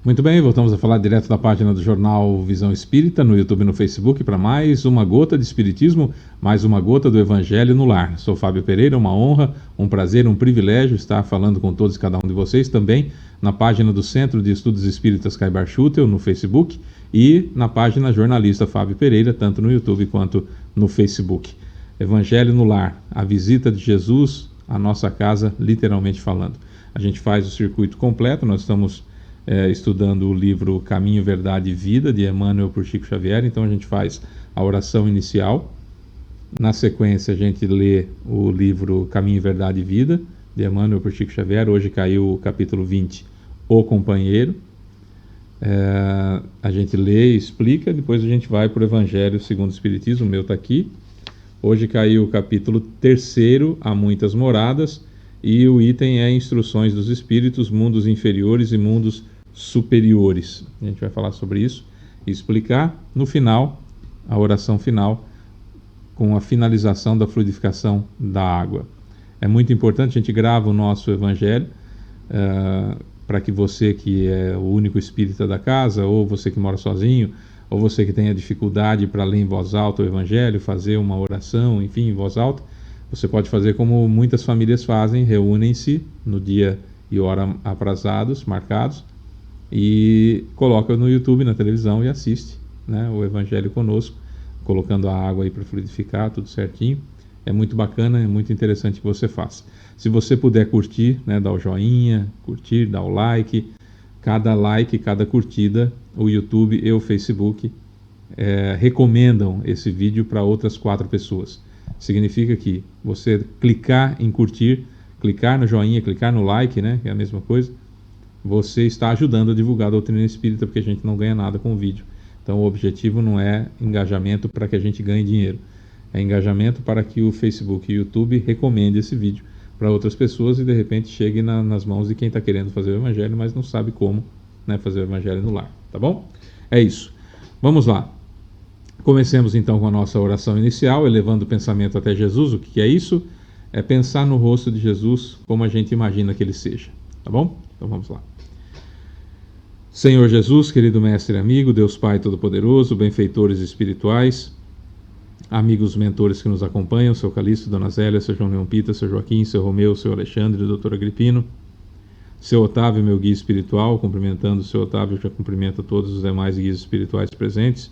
Muito bem, voltamos a falar direto da página do jornal Visão Espírita, no YouTube e no Facebook, para mais uma gota de Espiritismo, mais uma gota do Evangelho no Lar. Sou Fábio Pereira, uma honra, um prazer, um privilégio estar falando com todos e cada um de vocês, também na página do Centro de Estudos Espíritas Caibar Schutel, no Facebook, e na página jornalista Fábio Pereira, tanto no YouTube quanto no Facebook. Evangelho no Lar, a visita de Jesus à nossa casa, literalmente falando. A gente faz o circuito completo, nós estamos estudando o livro Caminho, Verdade e Vida, de Emmanuel por Chico Xavier. Então a gente faz a oração inicial, na sequência a gente lê o livro Caminho, Verdade e Vida, de Emmanuel por Chico Xavier. Hoje caiu o capítulo 20, O Companheiro. A gente lê e explica, depois a gente vai para o Evangelho segundo o Espiritismo, o meu está aqui. Hoje caiu o capítulo 3, Há Muitas Moradas, e o item é Instruções dos Espíritos, Mundos Inferiores e Mundos Superiores. A gente vai falar sobre isso e explicar. No final, a oração final, com a finalização da fluidificação da água. É muito importante, a gente grava o nosso Evangelho, para que você que é o único espírita da casa, ou você que mora sozinho, ou você que tenha dificuldade para ler em voz alta o Evangelho, fazer uma oração, enfim, em voz alta, você pode fazer como muitas famílias fazem, reúnem-se no dia e hora aprazados, marcados, e coloca no YouTube, na televisão, e assiste, né, o Evangelho conosco, colocando a água aí para fluidificar, tudo certinho. É muito bacana, é muito interessante que você faça. Se você puder curtir, né, dá o joinha, curtir, dá o like. Cada like, cada curtida, o YouTube e o Facebook recomendam esse vídeo para outras 4 pessoas. Significa que você clicar em curtir, clicar no joinha, clicar no like, né, que é a mesma coisa, você está ajudando a divulgar a doutrina espírita, porque a gente não ganha nada com o vídeo. Então o objetivo não é engajamento para que a gente ganhe dinheiro, é engajamento para que o Facebook e o YouTube recomendem esse vídeo para outras pessoas e de repente chegue nas mãos de quem está querendo fazer o Evangelho, mas não sabe como, né, fazer o Evangelho no lar, tá bom? É isso. Vamos lá. Comecemos então com a nossa oração inicial, elevando o pensamento até Jesus. O que é isso? É pensar no rosto de Jesus como a gente imagina que ele seja, tá bom? Então vamos lá. Senhor Jesus, querido mestre e amigo, Deus Pai Todo-Poderoso, benfeitores espirituais, amigos mentores que nos acompanham, seu Calixto, Dona Zélia, seu João Leão Pita, seu Joaquim, seu Romeu, seu Alexandre, o Dr. Agripino, seu Otávio, meu guia espiritual, cumprimentando o seu Otávio, já cumprimenta todos os demais guias espirituais presentes,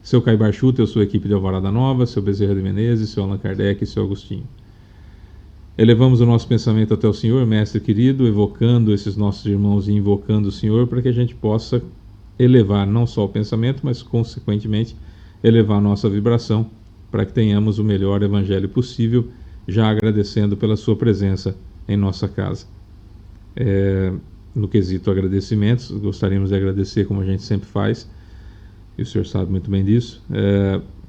seu Caibar Schutel, sua equipe de Alvorada Nova, seu Bezerra de Menezes, seu Allan Kardec e seu Agostinho. Elevamos o nosso pensamento até o Senhor, mestre querido, evocando esses nossos irmãos e invocando o Senhor para que a gente possa elevar não só o pensamento, mas consequentemente elevar a nossa vibração para que tenhamos o melhor Evangelho possível, já agradecendo pela sua presença em nossa casa. No quesito agradecimentos, gostaríamos de agradecer como a gente sempre faz, e o senhor sabe muito bem disso,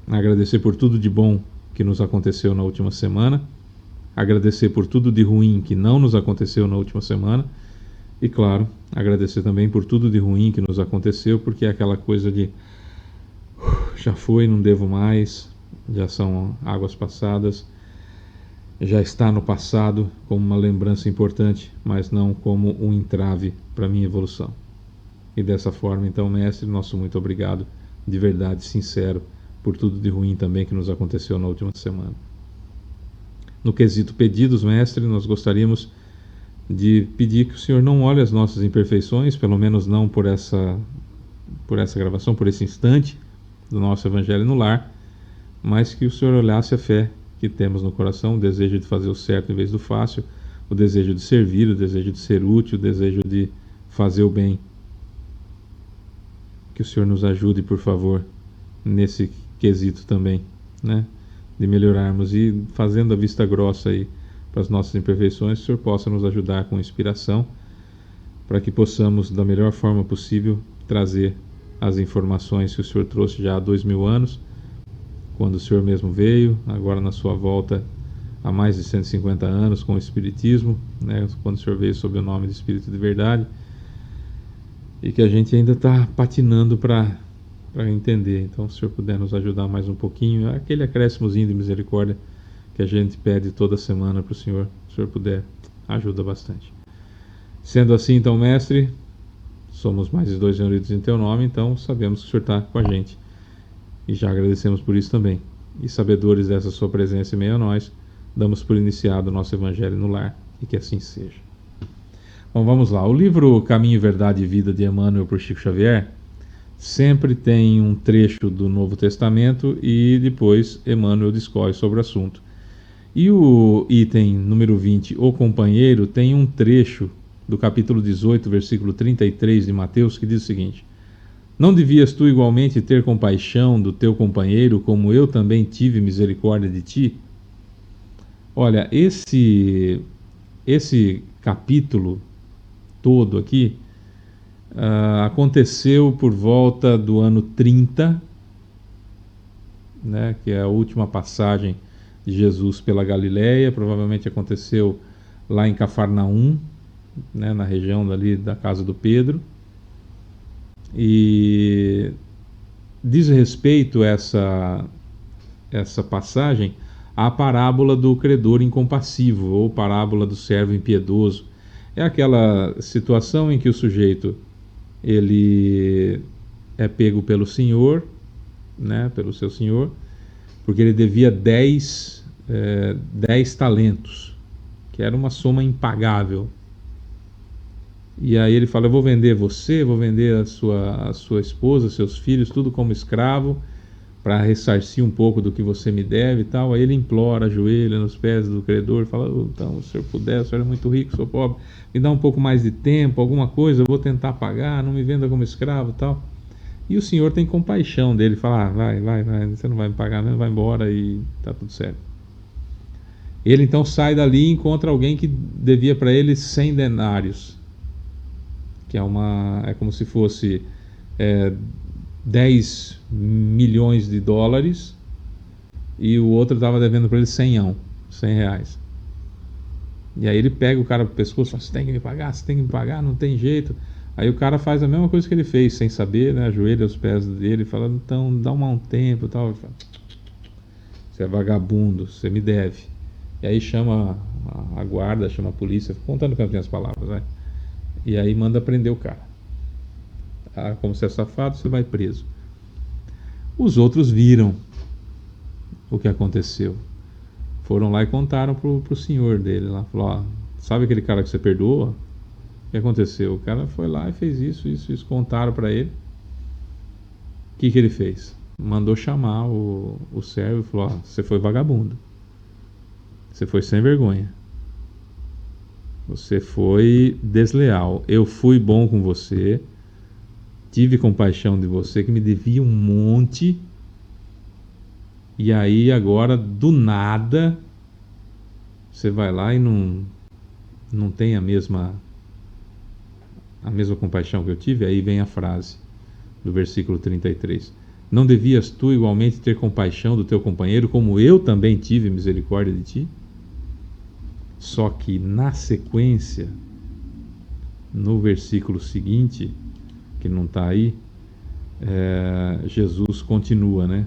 agradecer por tudo de bom que nos aconteceu na última semana, agradecer por tudo de ruim que não nos aconteceu na última semana, e claro, agradecer também por tudo de ruim que nos aconteceu, porque é aquela coisa de já foi, não devo mais, já são águas passadas, já está no passado como uma lembrança importante, mas não como um entrave para a minha evolução. E dessa forma, então, mestre, nosso muito obrigado, de verdade, sincero, por tudo de ruim também que nos aconteceu na última semana. No quesito pedidos, mestre, nós gostaríamos de pedir que o senhor não olhe as nossas imperfeições, pelo menos não por essa gravação, por esse instante do nosso Evangelho no Lar, mas que o senhor olhasse a fé que temos no coração, o desejo de fazer o certo em vez do fácil, o desejo de servir, o desejo de ser útil, o desejo de fazer o bem. Que o senhor nos ajude, por favor, nesse quesito também, né? De melhorarmos e fazendo a vista grossa aí para as nossas imperfeições, o senhor possa nos ajudar com inspiração para que possamos, da melhor forma possível, trazer as informações que o senhor trouxe já há 2000 anos, quando o senhor mesmo veio, agora na sua volta há mais de 150 anos com o Espiritismo, né, quando o senhor veio sob o nome de Espírito de Verdade, e que a gente ainda está patinando para entender. Então, se o senhor puder nos ajudar mais um pouquinho, aquele acréscimozinho de misericórdia que a gente pede toda semana para o senhor puder, ajuda bastante. Sendo assim, então, mestre, somos mais de 2 reunidos em teu nome, então sabemos que o Senhor está com a gente. E já agradecemos por isso também. E sabedores dessa sua presença em meio a nós, damos por iniciado o nosso Evangelho no lar, e que assim seja. Bom, vamos lá. O livro Caminho, Verdade e Vida de Emmanuel por Chico Xavier sempre tem um trecho do Novo Testamento e depois Emmanuel discorre sobre o assunto. E o item número 20, O Companheiro, tem um trecho do capítulo 18, versículo 33 de Mateus, que diz o seguinte: Não devias tu igualmente ter compaixão do teu companheiro, como eu também tive misericórdia de ti? Olha, esse capítulo todo aqui aconteceu por volta do ano 30, né, que é a última passagem de Jesus pela Galileia. Provavelmente aconteceu lá em Cafarnaum, né, na região dali da casa do Pedro. E diz respeito essa passagem à parábola do credor incompassivo, ou parábola do servo impiedoso. É aquela situação em que o sujeito ele é pego pelo senhor, né, pelo seu senhor, porque ele devia 10 talentos, que era uma soma impagável. E aí ele fala: eu vou vender você, vou vender a sua esposa, seus filhos, tudo como escravo, para ressarcir um pouco do que você me deve e tal. Aí ele implora, ajoelha nos pés do credor, fala: então, se o senhor puder, o senhor é muito rico, sou pobre, me dá um pouco mais de tempo, alguma coisa, eu vou tentar pagar, não me venda como escravo e tal. E o senhor tem compaixão dele, fala: vai, você não vai me pagar mesmo, vai embora e tá tudo certo. Ele então sai dali e encontra alguém que devia para ele 100 denários, que é como se fosse 10 milhões de dólares, e o outro estava devendo para ele 100 reais. E aí ele pega o cara pro pescoço e fala: você tem que me pagar, não tem jeito. Aí o cara faz a mesma coisa que ele fez, sem saber, né? Ajoelha aos pés dele e fala: então dá um tempo e tal. Ele fala: você é vagabundo, você me deve. E aí chama a guarda, chama a polícia, contando com as minhas palavras, né? E aí manda prender o cara. Como você é safado, você vai preso. Os outros viram o que aconteceu. Foram lá e contaram pro senhor dele lá. Falou: sabe aquele cara que você perdoou? O que aconteceu? O cara foi lá e fez isso. Contaram para ele. O que ele fez? Mandou chamar o servo e falou: você foi vagabundo. Você foi sem vergonha. Você foi desleal. Eu fui bom com você. Tive compaixão de você, que me devia um monte. E aí agora, do nada, você vai lá e não tem a mesma compaixão que eu tive. Aí vem a frase do versículo 33. Não devias tu igualmente ter compaixão do teu companheiro, como eu também tive misericórdia de ti? Só que na sequência, no versículo seguinte, que não está aí, Jesus continua, né?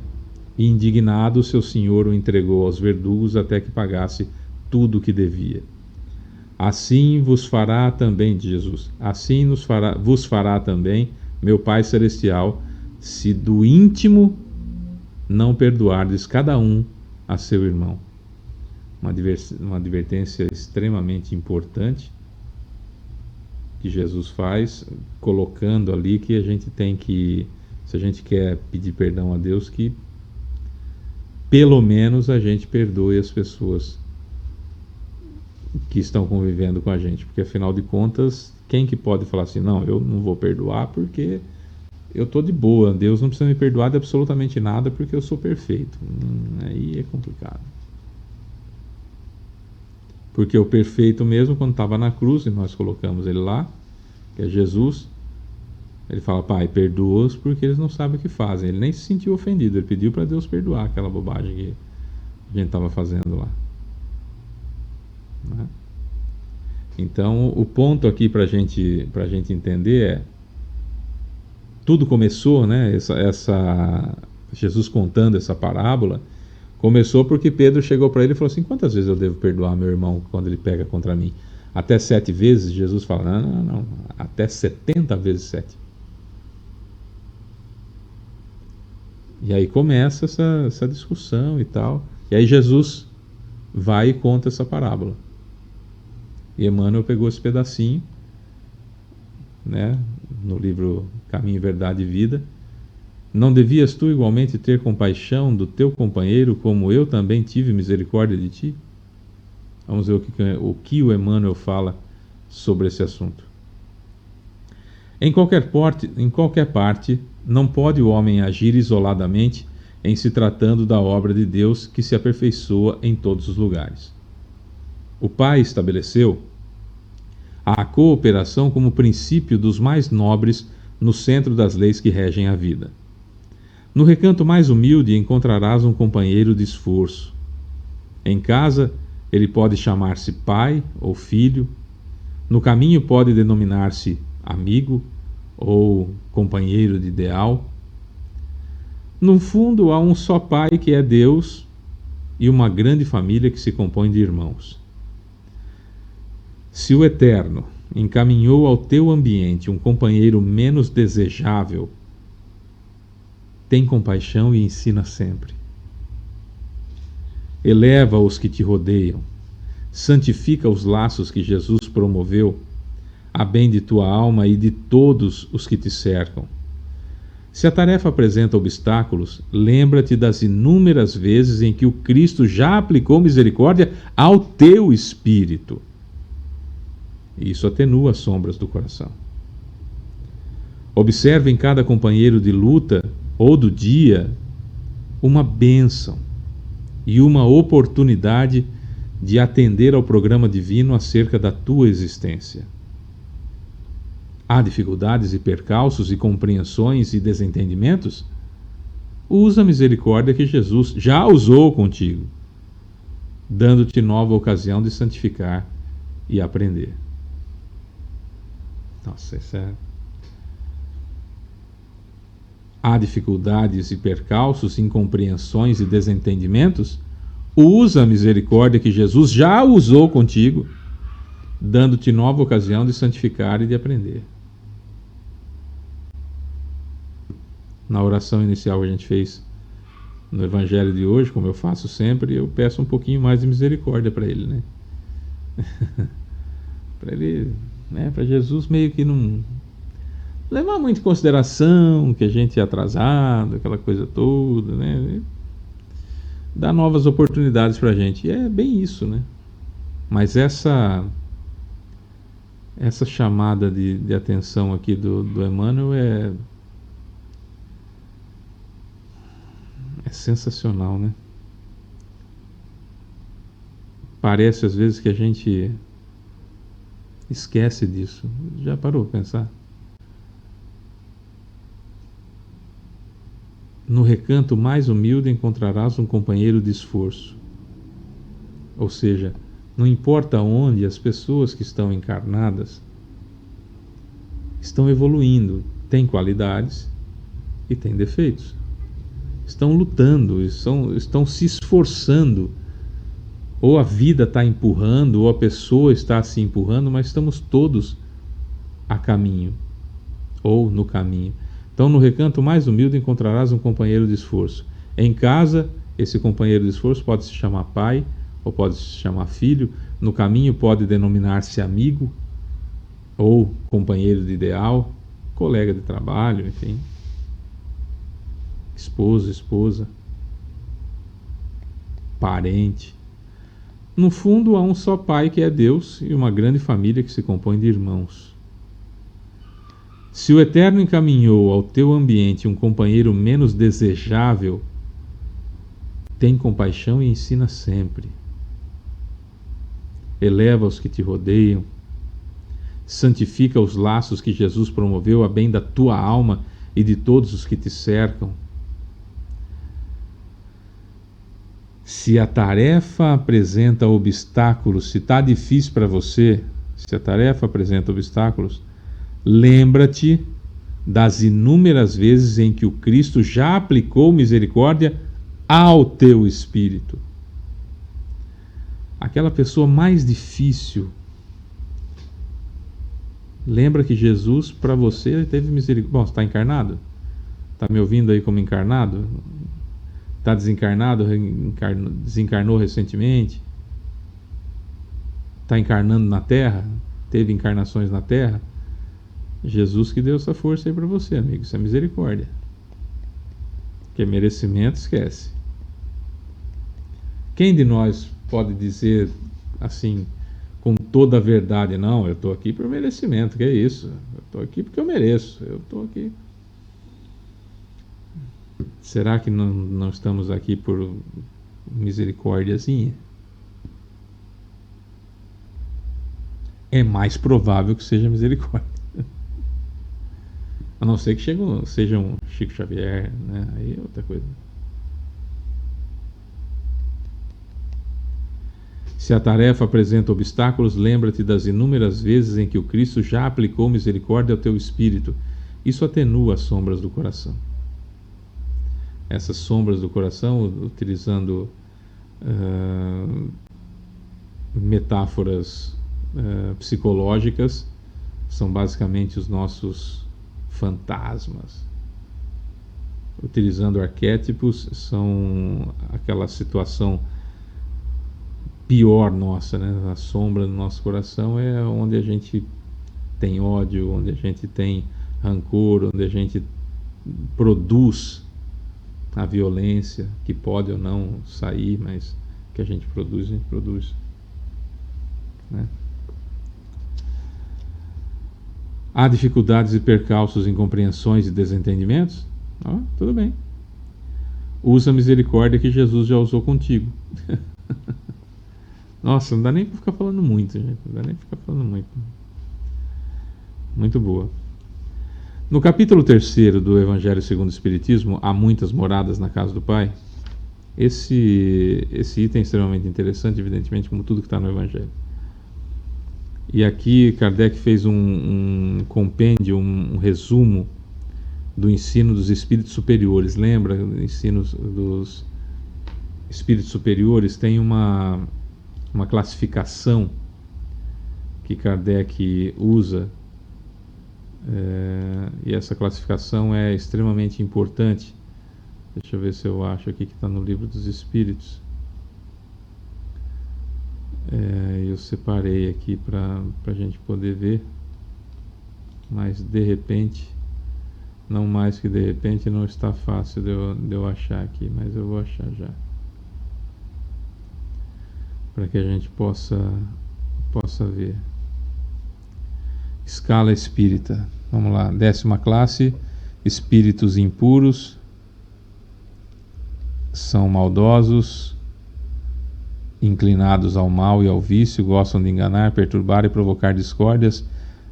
Indignado, seu senhor o entregou aos verdugos até que pagasse tudo o que devia. Assim vos fará também, de Jesus, assim vos fará também meu Pai Celestial, se do íntimo não perdoardes cada um a seu irmão. Uma advertência extremamente importante que Jesus faz, colocando ali que a gente tem que, se a gente quer pedir perdão a Deus, que pelo menos a gente perdoe as pessoas que estão convivendo com a gente, porque afinal de contas, quem que pode falar assim: não, eu não vou perdoar porque eu tô de boa, Deus não precisa me perdoar de absolutamente nada porque eu sou perfeito? Aí é complicado. Porque o perfeito mesmo, quando estava na cruz, e nós colocamos ele lá, que é Jesus, ele fala: Pai, perdoa-os porque eles não sabem o que fazem. Ele nem se sentiu ofendido, ele pediu para Deus perdoar aquela bobagem que a gente estava fazendo lá. Né? Então, o ponto aqui para a gente entender é: tudo começou, né? Jesus contando essa parábola, começou porque Pedro chegou para ele e falou assim: quantas vezes eu devo perdoar meu irmão quando ele pega contra mim? até 7 vezes, Jesus fala, não, até 70 vezes 7. E aí começa essa discussão e tal. E aí Jesus vai e conta essa parábola. E Emmanuel pegou esse pedacinho, né, no livro Caminho, Verdade e Vida. Não devias tu igualmente ter compaixão do teu companheiro, como eu também tive misericórdia de ti? Vamos ver o que o Emmanuel fala sobre esse assunto. Em qualquer parte, não pode o homem agir isoladamente em se tratando da obra de Deus que se aperfeiçoa em todos os lugares. O Pai estabeleceu a cooperação como princípio dos mais nobres no centro das leis que regem a vida. No recanto mais humilde encontrarás um companheiro de esforço. Em casa, ele pode chamar-se pai ou filho. No caminho pode denominar-se amigo ou companheiro de ideal. No fundo, há um só Pai que é Deus e uma grande família que se compõe de irmãos. Se o Eterno encaminhou ao teu ambiente um companheiro menos desejável, tem compaixão e ensina sempre. Eleva os que te rodeiam, santifica os laços que Jesus promoveu, a bem de tua alma e de todos os que te cercam. Se a tarefa apresenta obstáculos, lembra-te das inúmeras vezes em que o Cristo já aplicou misericórdia ao teu espírito. Isso atenua as sombras do coração. Observe em cada companheiro de luta ou do dia uma bênção e uma oportunidade de atender ao programa divino acerca da tua existência. Há dificuldades e percalços e compreensões e desentendimentos? Usa a misericórdia que Jesus já usou contigo, dando-te nova ocasião de santificar e aprender. Nossa, isso é... Há dificuldades e percalços, incompreensões e desentendimentos? Usa a misericórdia que Jesus já usou contigo, dando-te nova ocasião de santificar e de aprender. Na oração inicial que a gente fez no Evangelho de hoje, como eu faço sempre, eu peço um pouquinho mais de misericórdia para ele, né? Para ele, né, para Jesus meio que não levar muito em consideração que a gente é atrasado, aquela coisa toda, né? Dar novas oportunidades para a gente. E é bem isso, né? Mas essa chamada de atenção aqui do Emmanuel é sensacional, né? Parece às vezes que a gente esquece disso. Já parou para pensar? No recanto mais humilde encontrarás um companheiro de esforço. Ou seja, não importa onde, as pessoas que estão encarnadas estão evoluindo, têm qualidades e têm defeitos. Estão lutando, estão se esforçando. Ou a vida está empurrando, ou a pessoa está se empurrando, mas estamos todos a caminho, ou no caminho. Então, no recanto mais humilde encontrarás um companheiro de esforço. Em casa, esse companheiro de esforço pode se chamar pai, ou pode se chamar filho. No caminho pode denominar-se amigo, ou companheiro de ideal, colega de trabalho, enfim. Esposo, esposa, parente. No fundo, há um só Pai que é Deus e uma grande família que se compõe de irmãos. Se o Eterno encaminhou ao teu ambiente um companheiro menos desejável, tem compaixão e ensina sempre. Eleva os que te rodeiam, santifica os laços que Jesus promoveu a bem da tua alma e de todos os que te cercam. Se a tarefa apresenta obstáculos, se está difícil para você, se a tarefa apresenta obstáculos, lembra-te das inúmeras vezes em que o Cristo já aplicou misericórdia ao teu espírito. Aquela pessoa mais difícil Lembra que Jesus, para você, teve misericórdia. Bom, você está encarnado? Está me ouvindo aí como encarnado? Está desencarnado? Desencarnou recentemente? Está encarnando na Terra? Teve encarnações na Terra? Jesus que deu essa força aí para você, amigo. Isso é misericórdia. Que merecimento, esquece. Quem de nós pode dizer assim, com toda a verdade, não, eu estou aqui por merecimento, que é isso? Eu estou aqui porque eu mereço, eu estou aqui. Será que não estamos aqui por misericórdiazinha? É mais provável que seja misericórdia. A não ser que seja um Chico Xavier, né? Aí é outra coisa. Se a tarefa apresenta obstáculos, lembra-te das inúmeras vezes em que o Cristo já aplicou misericórdia ao teu espírito. Isso atenua as sombras do coração. Essas sombras do coração, utilizando metáforas psicológicas, são basicamente os nossos fantasmas. Utilizando arquétipos, são aquela situação pior nossa, né? A sombra do nosso coração é onde a gente tem ódio, onde a gente tem rancor, onde a gente produz a violência, que pode ou não sair, mas que a gente produz, né? Há dificuldades e percalços, incompreensões e desentendimentos? Tudo bem. Usa a misericórdia que Jesus já usou contigo. Nossa, não dá nem para ficar falando muito, gente. Não dá nem para ficar falando muito. Muito boa. No capítulo 3 do Evangelho segundo o Espiritismo, Há Muitas Moradas na Casa do Pai. Esse item é extremamente interessante, evidentemente, como tudo que está no Evangelho. E aqui Kardec fez um compêndio, um resumo do ensino dos espíritos superiores. Lembra? O ensino dos espíritos superiores tem uma classificação que Kardec usa, e essa classificação é extremamente importante. Deixa eu ver se eu acho aqui que está no Livro dos Espíritos. Eu separei aqui para a gente poder ver, mas de repente, não mais que de repente, não está fácil de eu achar aqui, mas eu vou achar já, para que a gente possa ver. Escala espírita. Vamos lá. 10ª classe. Espíritos impuros. São maldosos, inclinados ao mal e ao vício, gostam de enganar, perturbar e provocar discórdias,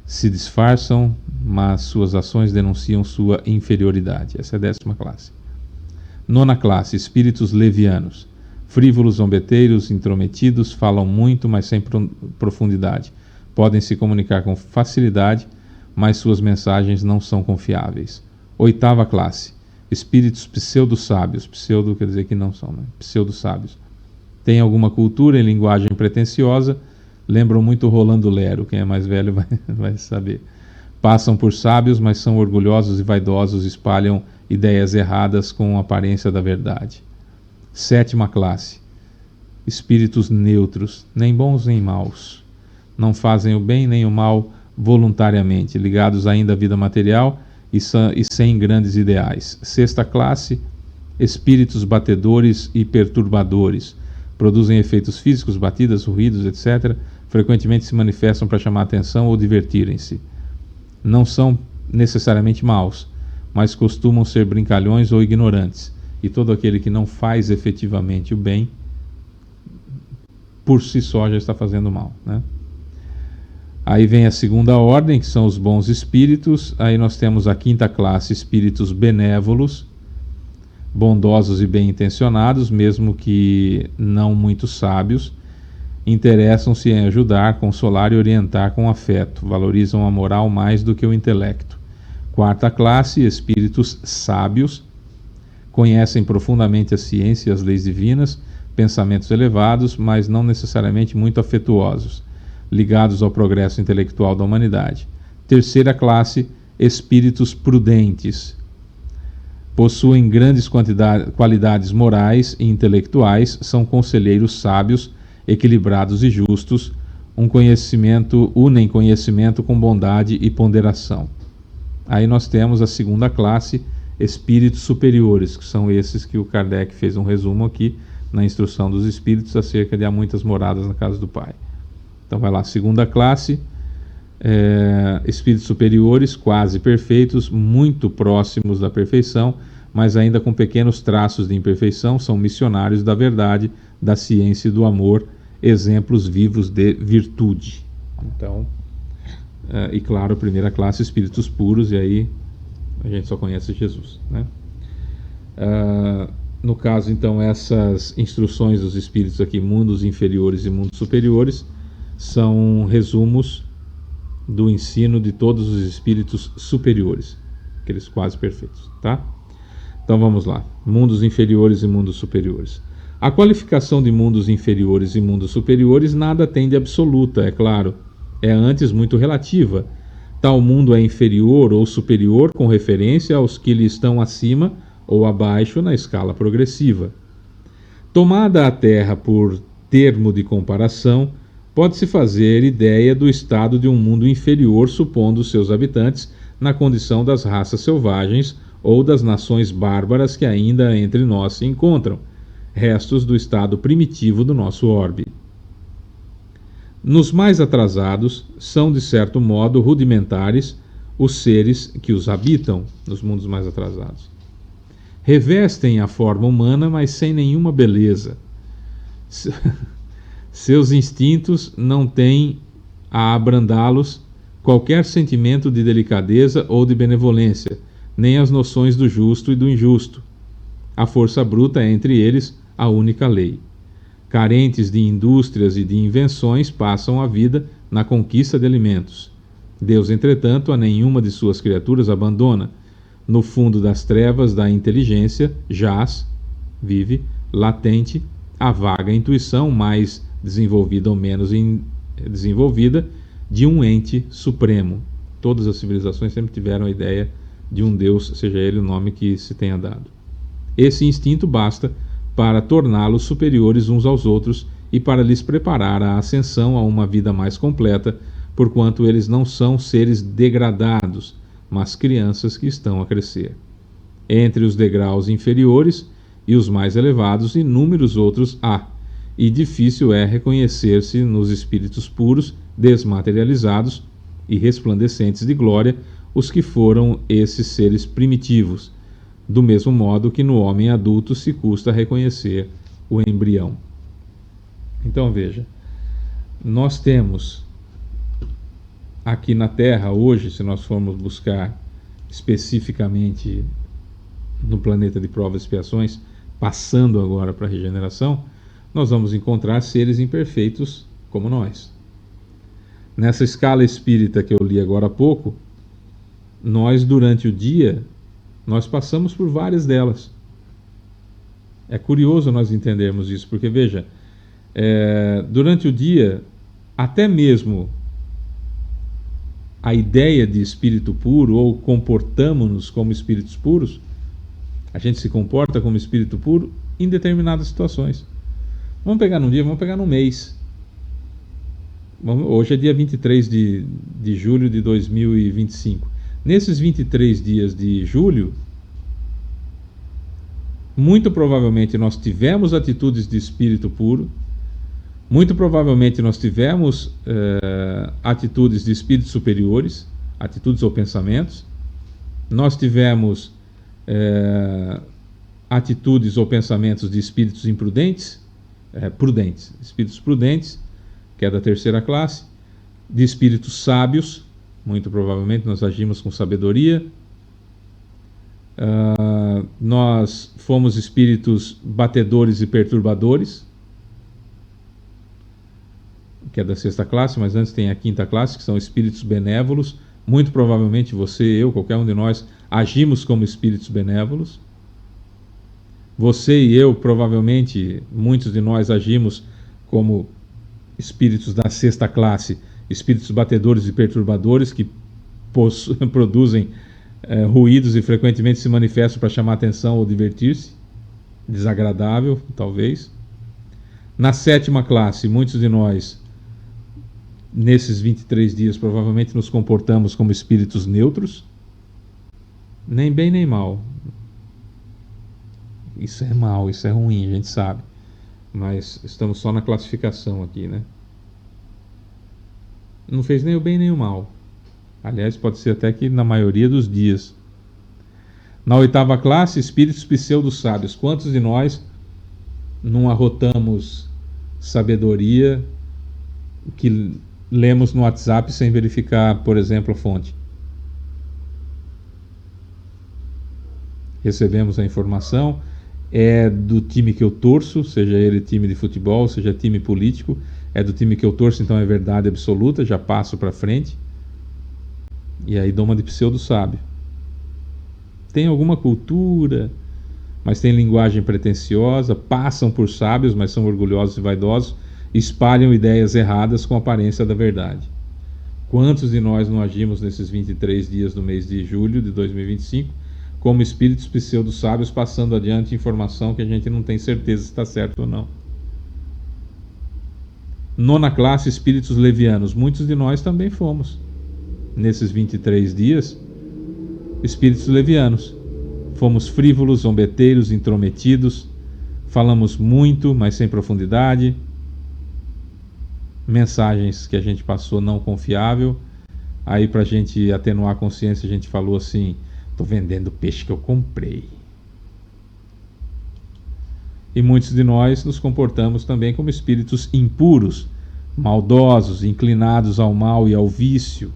se disfarçam, mas suas ações denunciam sua inferioridade. Essa é a 10ª classe. 9ª classe. Espíritos levianos. Frívolos, zombeteiros, intrometidos, falam muito, mas sem profundidade. Podem se comunicar com facilidade, mas suas mensagens não são confiáveis. 8ª classe. Espíritos pseudo-sábios. Pseudo quer dizer que não são, né? Pseudo-sábios. Têm alguma cultura em linguagem pretensiosa, lembram muito Rolando Lero, quem é mais velho vai saber. Passam por sábios, mas são orgulhosos e vaidosos, espalham ideias erradas com aparência da verdade. 7ª classe. Espíritos neutros, nem bons nem maus. Não fazem o bem nem o mal voluntariamente, ligados ainda à vida material e sem grandes ideais. 6ª classe. Espíritos batedores e perturbadores. Produzem efeitos físicos, batidas, ruídos, etc. Frequentemente se manifestam para chamar atenção ou divertirem-se. Não são necessariamente maus, mas costumam ser brincalhões ou ignorantes. E todo aquele que não faz efetivamente o bem, por si só já está fazendo mal, né? Aí vem a 2ª ordem, que são os bons espíritos. Aí nós temos a 5ª classe, espíritos benévolos, bondosos e bem intencionados, mesmo que não muito sábios. Interessam-se em ajudar, consolar e orientar com afeto. Valorizam a moral mais do que o intelecto. 4ª classe, espíritos sábios. Conhecem profundamente a ciência e as leis divinas, pensamentos elevados, mas não necessariamente muito afetuosos, ligados ao progresso intelectual da humanidade. Terceira classe, espíritos prudentes. Possuem grandes qualidades morais e intelectuais, são conselheiros sábios, equilibrados e justos, unem conhecimento com bondade e ponderação. Aí nós temos a segunda classe, espíritos superiores, que são esses que o Kardec fez um resumo aqui na instrução dos espíritos acerca de há muitas moradas na casa do Pai. Então vai lá, segunda classe, espíritos superiores, quase perfeitos, muito próximos da perfeição, mas ainda com pequenos traços de imperfeição, são missionários da verdade, da ciência e do amor, exemplos vivos de virtude. Então, e claro, primeira classe, espíritos puros, e aí a gente só conhece Jesus, né? No caso, então, essas instruções dos espíritos aqui, mundos inferiores e mundos superiores, são resumos do ensino de todos os espíritos superiores, aqueles quase perfeitos, tá? Então vamos lá, mundos inferiores e mundos superiores. A qualificação de mundos inferiores e mundos superiores nada tem de absoluta, é claro, é antes muito relativa. Tal mundo é inferior ou superior com referência aos que lhe estão acima ou abaixo na escala progressiva. Tomada a Terra por termo de comparação, pode-se fazer ideia do estado de um mundo inferior, supondo seus habitantes na condição das raças selvagens ou das nações bárbaras que ainda entre nós se encontram, restos do estado primitivo do nosso orbe. Nos mais atrasados, são de certo modo rudimentares os seres que os habitam, nos mundos mais atrasados. Revestem a forma humana, mas sem nenhuma beleza. Seus instintos não têm a abrandá-los qualquer sentimento de delicadeza ou de benevolência, nem as noções do justo e do injusto. A força bruta é entre eles a única lei. Carentes de indústrias e de invenções, passam a vida na conquista de alimentos. Deus, entretanto, a nenhuma de suas criaturas abandona. No fundo das trevas da inteligência jaz, vive, latente, a vaga intuição mais desenvolvida ou menos desenvolvida de um ente supremo. Todas as civilizações sempre tiveram a ideia de um Deus, seja ele o nome que se tenha dado. Esse instinto basta para torná-los superiores uns aos outros e para lhes preparar a ascensão a uma vida mais completa, porquanto eles não são seres degradados, mas crianças que estão a crescer. Entre os degraus inferiores e os mais elevados, inúmeros outros há, e difícil é reconhecer-se nos espíritos puros, desmaterializados e resplandecentes de glória, os que foram esses seres primitivos, do mesmo modo que no homem adulto se custa reconhecer o embrião. Então veja, nós temos aqui na Terra hoje, se nós formos buscar especificamente no planeta de provas e expiações, passando agora para a regeneração, nós vamos encontrar seres imperfeitos como nós. Nessa escala espírita que eu li agora há pouco, nós durante o dia, nós passamos por várias delas. É curioso nós entendermos isso, porque veja, durante o dia, até mesmo a ideia de espírito puro, ou comportamos-nos como espíritos puros, a gente se comporta como espírito puro em determinadas situações. Vamos pegar num dia, vamos pegar num mês. Hoje é dia 23 de julho de 2025. Nesses 23 dias de julho, muito provavelmente nós tivemos atitudes de espírito puro, muito provavelmente nós tivemos atitudes de espíritos superiores, atitudes ou pensamentos, nós tivemos atitudes ou pensamentos de espíritos imprudentes, espíritos prudentes, que é da terceira classe, de espíritos sábios, muito provavelmente nós agimos com sabedoria, nós fomos espíritos batedores e perturbadores, que é da sexta classe, mas antes tem a quinta classe, que são espíritos benévolos. Muito provavelmente você, eu, qualquer um de nós, agimos como espíritos benévolos. Você e eu, provavelmente, muitos de nós agimos como espíritos da sexta classe, espíritos batedores e perturbadores, que produzem ruídos e frequentemente se manifestam para chamar atenção ou divertir-se. Desagradável, talvez. Na sétima classe, muitos de nós, nesses 23 dias, provavelmente nos comportamos como espíritos neutros. Nem bem nem mal. Isso é mal, isso é ruim, a gente sabe. Mas estamos só na classificação aqui, né? Não fez nem o bem nem o mal. Aliás, pode ser até que na maioria dos dias. Na oitava classe, espíritos pseudo-sábios. Quantos de nós não arrotamos sabedoria que lemos no WhatsApp sem verificar, por exemplo, a fonte? Recebemos a informação, é do time que eu torço, seja ele time de futebol, seja time político, é do time que eu torço, então é verdade absoluta, já passo para frente. E aí dou uma de pseudo-sábio. Tem alguma cultura, mas tem linguagem pretensiosa, passam por sábios, mas são orgulhosos e vaidosos, espalham ideias erradas com a aparência da verdade. Quantos de nós não agimos nesses 23 dias do mês de julho de 2025 como espíritos pseudo-sábios, passando adiante informação que a gente não tem certeza se está certo ou não? Nona classe, espíritos levianos. Muitos de nós também fomos, nesses 23 dias, espíritos levianos. Fomos frívolos, zombeteiros, intrometidos, falamos muito, mas sem profundidade, mensagens que a gente passou não confiável. Aí, para a gente atenuar a consciência, a gente falou assim: estou vendendo o peixe que eu comprei. E muitos de nós nos comportamos também como espíritos impuros, maldosos, inclinados ao mal e ao vício.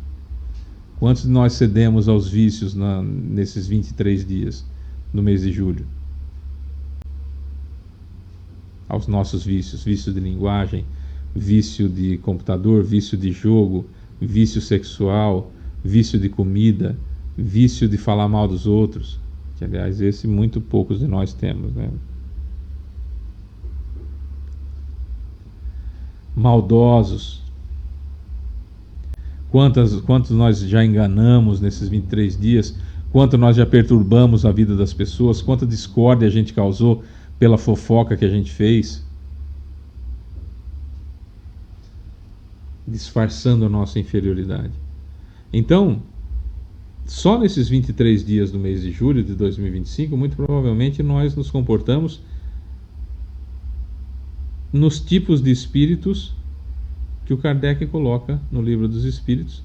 Quantos de nós cedemos aos vícios nesses 23 dias do mês de julho? Aos nossos vícios, vício de linguagem, vício de computador, vício de jogo, vício sexual, vício de comida, vício de falar mal dos outros, que aliás esse muito poucos de nós temos, né? Maldosos. Quantos nós já enganamos nesses 23 dias? Quanto nós já perturbamos a vida das pessoas? Quanta discórdia a gente causou pela fofoca que a gente fez? Disfarçando a nossa inferioridade. Então, só nesses 23 dias do mês de julho de 2025, muito provavelmente nós nos comportamos nos tipos de espíritos que o Kardec coloca no Livro dos Espíritos,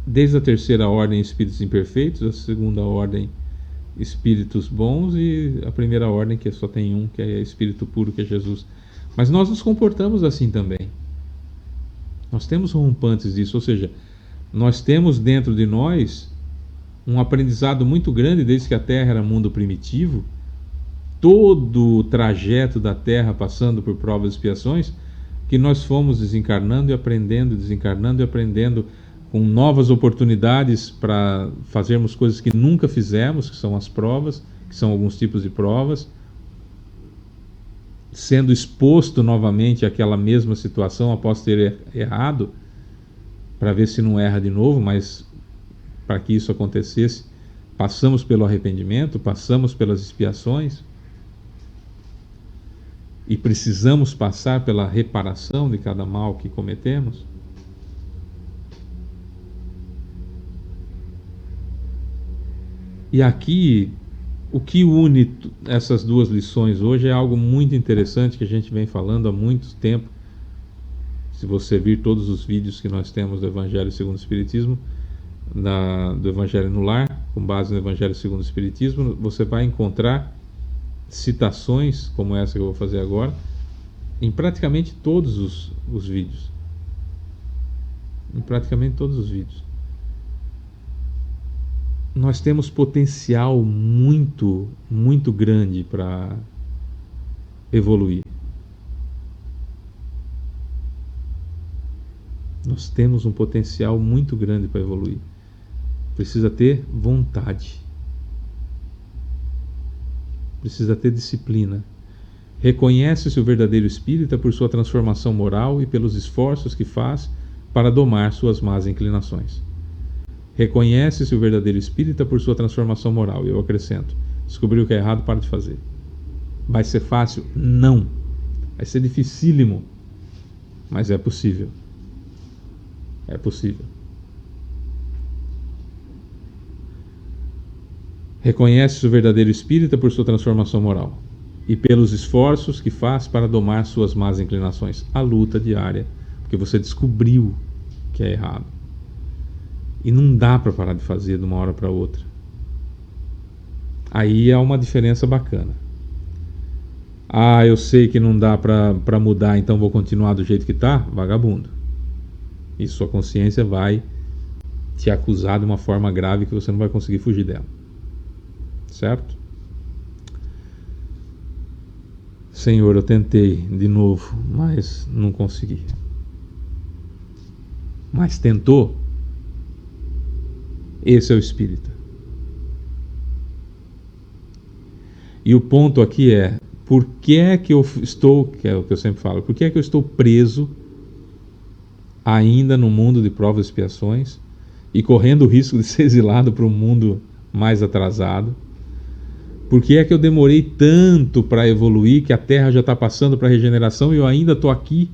desde a terceira ordem, espíritos imperfeitos, a segunda ordem, espíritos bons, e a primeira ordem, que só tem um, que é espírito puro, que é Jesus. Mas nós nos comportamos assim também. Nós temos rompantes disso, ou seja, nós temos dentro de nós um aprendizado muito grande desde que a Terra era mundo primitivo, todo o trajeto da Terra passando por provas e expiações, que nós fomos desencarnando e aprendendo com novas oportunidades para fazermos coisas que nunca fizemos, que são as provas, que são alguns tipos de provas, sendo exposto novamente àquela mesma situação após ter errado, para ver se não erra de novo, mas para que isso acontecesse, passamos pelo arrependimento, passamos pelas expiações, e precisamos passar pela reparação de cada mal que cometemos. E aqui, o que une essas duas lições hoje é algo muito interessante que a gente vem falando há muito tempo. Se você vir todos os vídeos que nós temos do Evangelho segundo o Espiritismo, do Evangelho no Lar, com base no Evangelho segundo o Espiritismo, você vai encontrar citações como essa que eu vou fazer agora em praticamente todos os vídeos. Em praticamente todos os vídeos. Nós temos potencial muito, muito grande para evoluir. Nós temos um potencial muito grande para evoluir. Precisa ter vontade. Precisa ter disciplina. Reconhece-se o verdadeiro espírita por sua transformação moral e pelos esforços que faz para domar suas más inclinações. Reconhece-se o verdadeiro espírita por sua transformação moral. E eu acrescento: descobriu o que é errado, para de fazer. Vai ser fácil? Não. Vai ser dificílimo. Mas é possível. É possível. Reconhece-se o verdadeiro espírita por sua transformação moral e pelos esforços que faz para domar suas más inclinações. A luta diária, porque você descobriu que é errado. E não dá para parar de fazer de uma hora para outra. Aí há uma diferença bacana. Ah, eu sei que não dá para mudar, então vou continuar do jeito que está? Vagabundo. E sua consciência vai te acusar de uma forma grave que você não vai conseguir fugir dela. Certo? Senhor, eu tentei de novo, mas não consegui. Mas tentou? Esse é o espírita. E o ponto aqui é: por que é que eu estou, que é o que eu sempre falo, por que é que eu estou preso ainda no mundo de provas e expiações e correndo o risco de ser exilado para um mundo mais atrasado? Por que é que eu demorei tanto para evoluir, que a Terra já está passando para a regeneração e eu ainda estou aqui?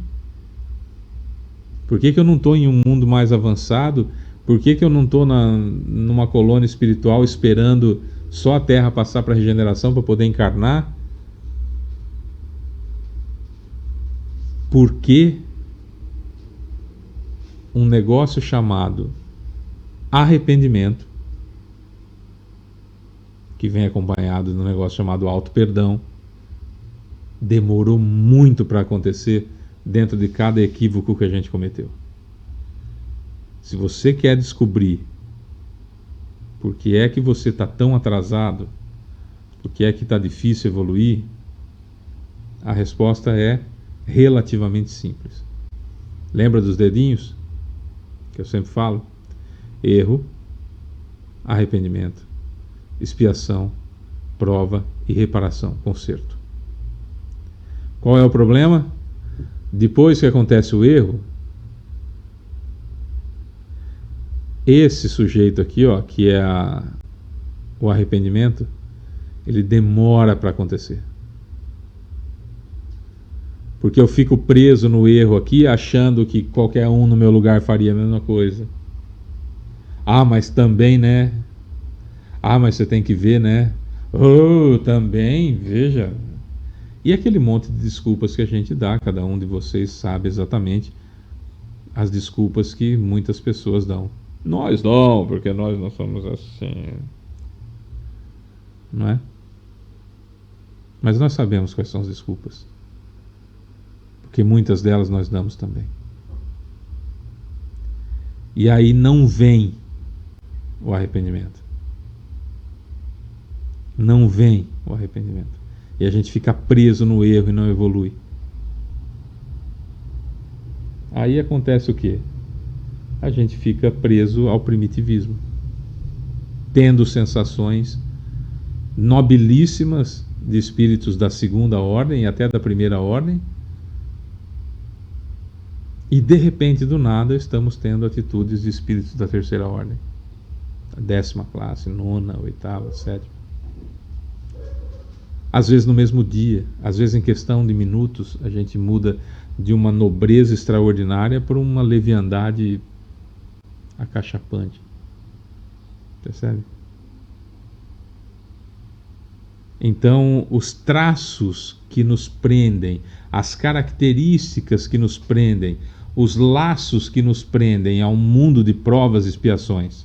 Por que que eu não estou em um mundo mais avançado? Por que que eu não estou numa colônia espiritual esperando só a Terra passar para a regeneração para poder encarnar? Por que um negócio chamado arrependimento, que vem acompanhado de um negócio chamado auto-perdão, demorou muito para acontecer dentro de cada equívoco que a gente cometeu? Se você quer descobrir por que é que você está tão atrasado, por que é que está difícil evoluir, a resposta é relativamente simples. Lembra dos dedinhos? Que eu sempre falo? Erro, arrependimento, expiação, prova e reparação, conserto. Qual é o problema? Depois que acontece o erro, esse sujeito aqui, ó, que é o arrependimento, ele demora para acontecer. Porque eu fico preso no erro aqui, achando que qualquer um no meu lugar faria a mesma coisa. Ah, mas também, né? Ah, mas você tem que ver, né? Oh, também, veja. E aquele monte de desculpas que a gente dá, cada um de vocês sabe exatamente as desculpas que muitas pessoas dão. Nós não, porque nós não somos assim. Não é? Mas nós sabemos quais são as desculpas. Porque muitas delas nós damos também. E aí não vem o arrependimento. Não vem o arrependimento. E a gente fica preso no erro e não evolui. Aí acontece o quê? A gente fica preso ao primitivismo, tendo sensações nobilíssimas de espíritos da segunda ordem e até da primeira ordem, e de repente, do nada, estamos tendo atitudes de espíritos da terceira ordem, a 10ª classe, 9ª, 8ª, 7ª. Às vezes no mesmo dia, às vezes em questão de minutos, a gente muda de uma nobreza extraordinária para uma leviandade acachapante. Percebe? Então, os traços que nos prendem, as características que nos prendem, os laços que nos prendem a um mundo de provas e expiações,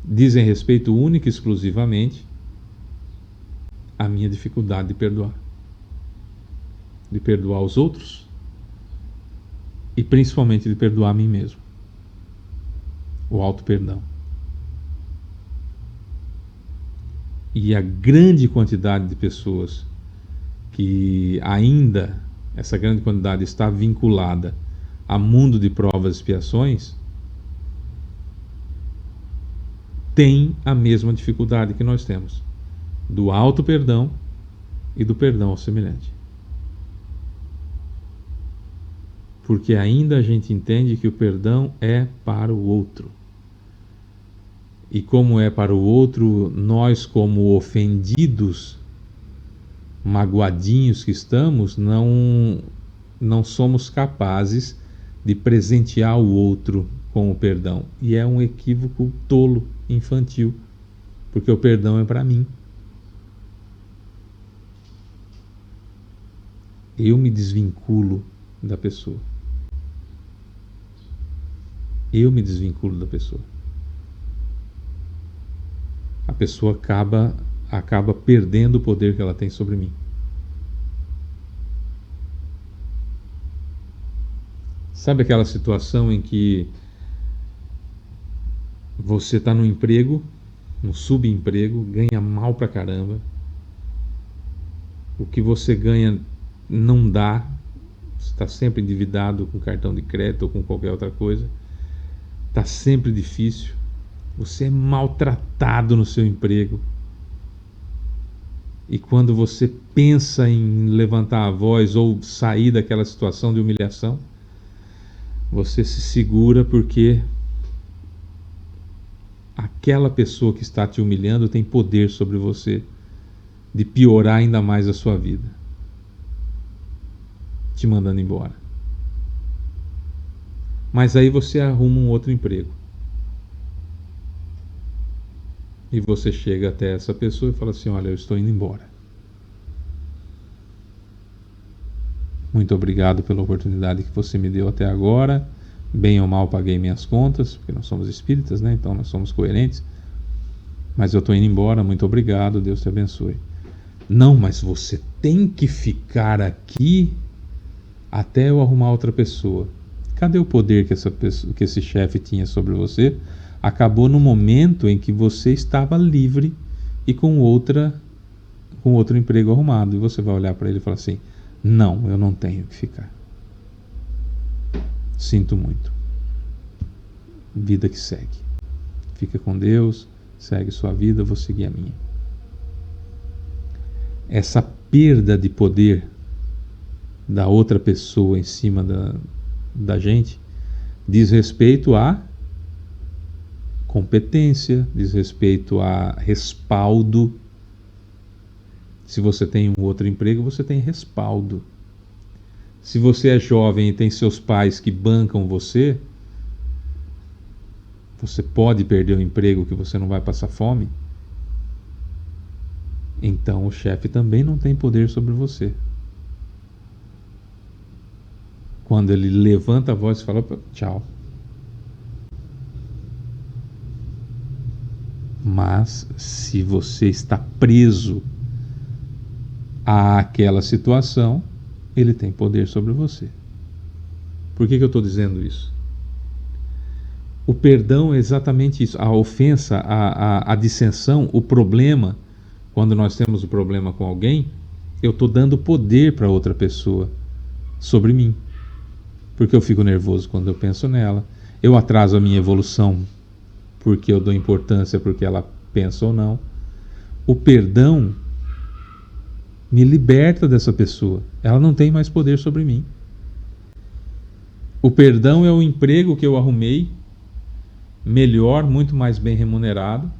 dizem respeito única e exclusivamente à minha dificuldade de perdoar. De perdoar os outros e principalmente de perdoar a mim mesmo. O auto-perdão. E a grande quantidade de pessoas que ainda, essa grande quantidade está vinculada a mundo de provas e expiações, tem a mesma dificuldade que nós temos, do auto-perdão e do perdão ao semelhante. Porque ainda a gente entende que o perdão é para o outro. E como é para o outro, nós, como ofendidos, magoadinhos que estamos, não somos capazes de presentear o outro com o perdão. E é um equívoco tolo, infantil, porque o perdão é para mim. Eu me desvinculo da pessoa. Eu me desvinculo da pessoa. A pessoa acaba perdendo o poder que ela tem sobre mim. Sabe aquela situação em que você está no emprego, no subemprego, ganha mal pra caramba, o que você ganha não dá, você está sempre endividado com cartão de crédito ou com qualquer outra coisa, está sempre difícil, você é maltratado no seu emprego. E quando você pensa em levantar a voz ou sair daquela situação de humilhação, você se segura porque aquela pessoa que está te humilhando tem poder sobre você de piorar ainda mais a sua vida, te mandando embora. Mas aí você arruma um outro emprego. E você chega até essa pessoa e fala assim: olha, eu estou indo embora. Muito obrigado pela oportunidade que você me deu até agora. Bem ou mal paguei minhas contas, porque nós somos espíritas, né? Então nós somos coerentes. Mas eu estou indo embora, muito obrigado, Deus te abençoe. Não, mas você tem que ficar aqui até eu arrumar outra pessoa. Cadê o poder que esse chefe tinha sobre você? Acabou no momento em que você estava livre e com outro emprego arrumado. E você vai olhar para ele e falar assim: não, eu não tenho que ficar. Sinto muito. Vida que segue. Fica com Deus, segue sua vida, eu vou seguir a minha. Essa perda de poder da outra pessoa em cima da gente diz respeito a competência, diz respeito a respaldo. Se você tem um outro emprego, você tem respaldo. Se você é jovem e tem seus pais que bancam você, você pode perder o emprego que você não vai passar fome. Então o chefe também não tem poder sobre você. Quando ele levanta a voz e fala tchau. Mas se você está preso àquela situação, ele tem poder sobre você. Por que eu estou dizendo isso? O perdão é exatamente isso. A ofensa, a dissensão, o problema, quando nós temos o problema com alguém, eu estou dando poder para outra pessoa sobre mim. Porque eu fico nervoso quando eu penso nela. Eu atraso a minha evolução porque eu dou importância porque ela pensa ou não. O perdão me liberta dessa pessoa. Ela não tem mais poder sobre mim. O perdão é o emprego que eu arrumei, melhor, muito mais bem remunerado.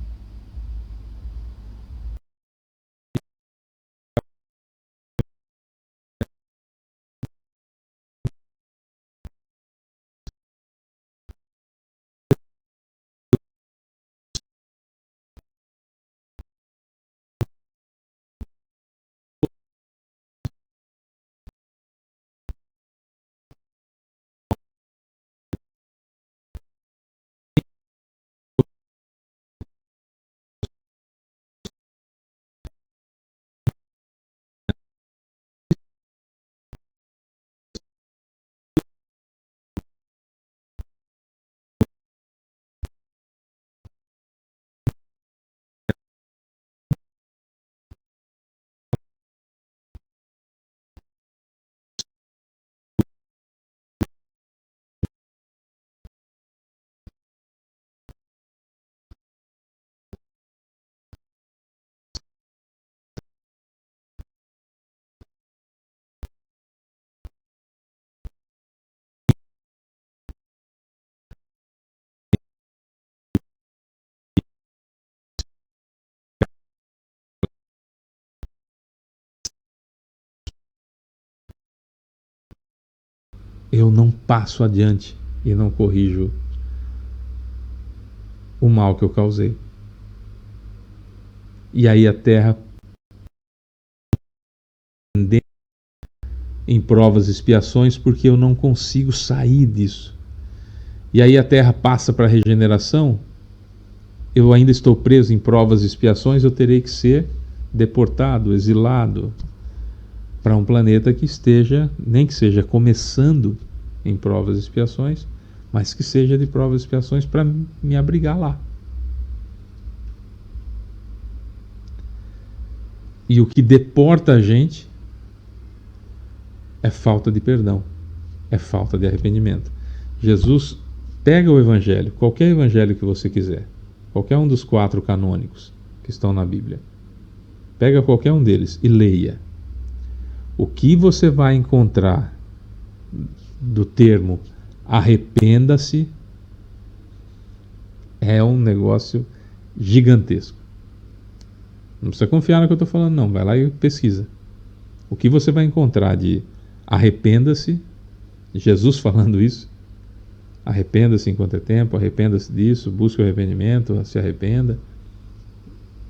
eu não passo adiante e não corrijo o mal que eu causei. E aí a terra, em provas e expiações, porque eu não consigo sair disso. E aí a terra passa para a regeneração, eu ainda estou preso em provas e expiações, eu terei que ser deportado, exilado para um planeta que esteja, nem que seja começando em provas e expiações, mas que seja de provas e expiações para me abrigar lá. E o que deporta a gente é falta de perdão, é falta de arrependimento. Jesus pega o evangelho, qualquer evangelho que você quiser, qualquer um dos 4 canônicos que estão na Bíblia, pega qualquer um deles e leia. O que você vai encontrar do termo arrependa-se é um negócio gigantesco. Não precisa confiar no que eu estou falando, não. Vai lá e pesquisa. O que você vai encontrar de arrependa-se, Jesus falando isso, arrependa-se enquanto é tempo, arrependa-se disso, busque o arrependimento, se arrependa.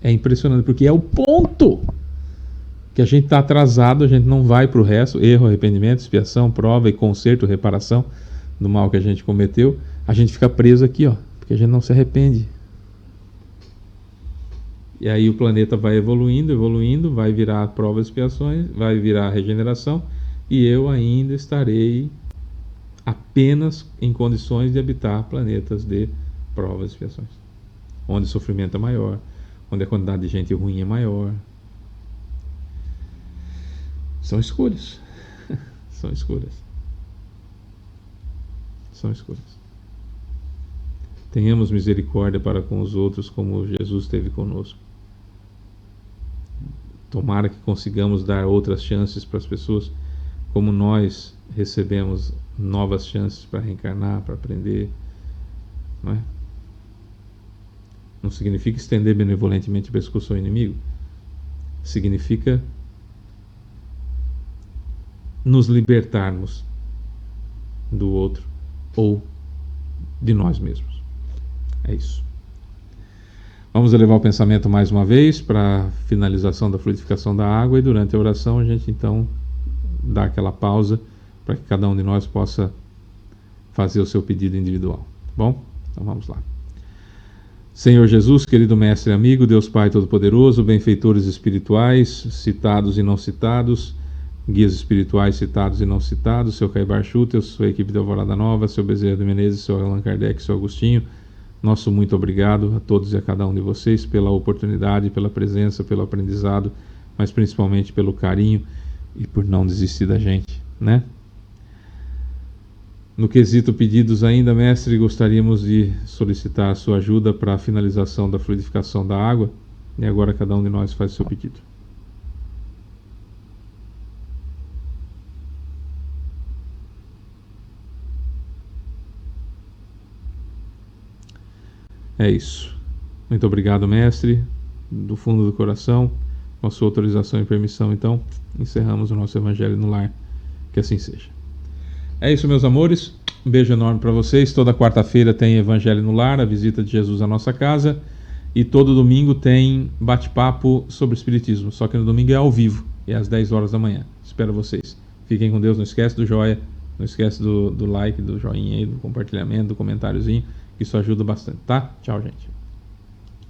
É impressionante, porque é o ponto que a gente está atrasado, a gente não vai para o resto, erro, arrependimento, expiação, prova e conserto, reparação do mal que a gente cometeu. A gente fica preso aqui, ó, porque a gente não se arrepende. E aí o planeta vai evoluindo, vai virar provas e expiações, vai virar regeneração, e eu ainda estarei apenas em condições de habitar planetas de provas e expiações, onde o sofrimento é maior, onde a quantidade de gente ruim é maior. São escolhas. São escolhas. São escolhas. Tenhamos misericórdia para com os outros como Jesus teve conosco. Tomara que consigamos dar outras chances para as pessoas, como nós recebemos novas chances para reencarnar, para aprender. Não é? Não significa estender benevolentemente o pescoço ao inimigo. Significa nos libertarmos do outro ou de nós mesmos. É isso. Vamos elevar o pensamento mais uma vez para a finalização da fluidificação da água, e durante a oração a gente então dá aquela pausa para que cada um de nós possa fazer o seu pedido individual. Bom? Então vamos lá. Senhor Jesus, querido Mestre e amigo, Deus Pai Todo-Poderoso, benfeitores espirituais, citados e não citados, guias espirituais citados e não citados, seu Caibar Schutter, sua equipe de Alvorada Nova, seu Bezerra de Menezes, seu Allan Kardec, seu Agostinho, nosso muito obrigado a todos e a cada um de vocês pela oportunidade, pela presença, pelo aprendizado, mas principalmente pelo carinho e por não desistir da gente, né? No quesito pedidos ainda, mestre, gostaríamos de solicitar a sua ajuda para a finalização da fluidificação da água, e agora cada um de nós faz o seu pedido. É isso. Muito obrigado, mestre, do fundo do coração. Com a sua autorização e permissão, então, encerramos o nosso Evangelho no Lar. Que assim seja. É isso, meus amores. Um beijo enorme para vocês. Toda quarta-feira tem Evangelho no Lar, a visita de Jesus à nossa casa. E todo domingo tem bate-papo sobre Espiritismo. Só que no domingo é ao vivo, é às 10 horas da manhã. Espero vocês. Fiquem com Deus. Não esquece do joia, não esquece do like, do joinha aí, do compartilhamento, do comentáriozinho. Isso ajuda bastante, tá? Tchau, gente.